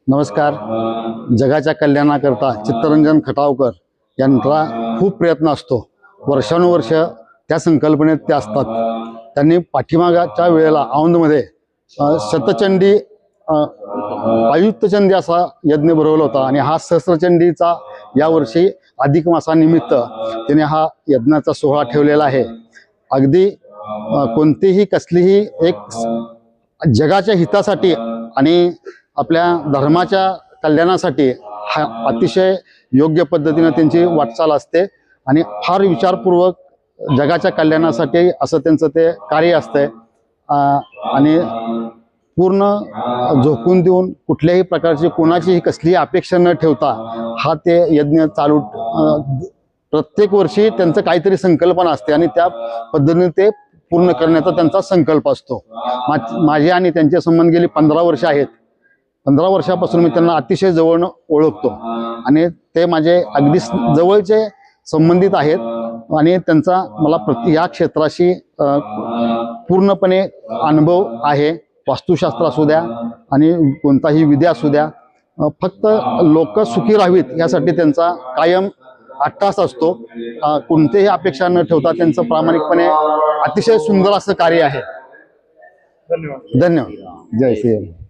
नमस्कार. जगाच्या कल्याणाकरता चित्तरंजन खटावकर यांचा खूप प्रयत्न असतो. वर्षानुवर्ष त्या संकल्पनेत ते असतात. त्यांनी पाठीमागाच्या वेळेला औंधमध्ये शतचंडी आयुक्तचंडी असा यज्ञ भरवला होता आणि हा सहस्रचंडीचा यावर्षी अधिक मासानिमित्त त्याने हा यज्ञाचा सोहळा ठेवलेला आहे. अगदी कोणतीही कसलीही एक जगाच्या हितासाठी आणि आपल्या धर्माच्या कल्याणासाठी हा अतिशय योग्य पद्धतीने त्यांची वाटचाल असते आणि फार विचारपूर्वक जगाच्या कल्याणासाठी असं त्यांचं ते कार्य असतंय आणि पूर्ण झोकून देऊन कुठल्याही प्रकारची कोणाचीही कसलीही अपेक्षा न ठेवता हा ते यज्ञ चालू प्रत्येक वर्षी त्यांचं काहीतरी संकल्पना असते आणि त्या पद्धतीने ते पूर्ण करण्याचा त्यांचा संकल्प असतो. माझे आणि त्यांचे संबंध गेली 15 वर्ष आहेत. 15 वर्षापासून मी त्यांना अतिशय जवळनं ओळखतो आणि ते माझे अगदी जवळचे संबंधित आहेत आणि त्यांचा मला या क्षेत्राशी पूर्णपणे अनुभव आहे. वास्तुशास्त्र असू द्या आणि कोणताही विद्या असू द्या, फक्त लोक सुखी राहावीत यासाठी त्यांचा कायम अट्टास असतो. कोणतेही अपेक्षा न ठेवता त्यांचं प्रामाणिकपणे अतिशय सुंदर असं कार्य आहे. धन्यवाद. धन्यवाद. जय श्री राम.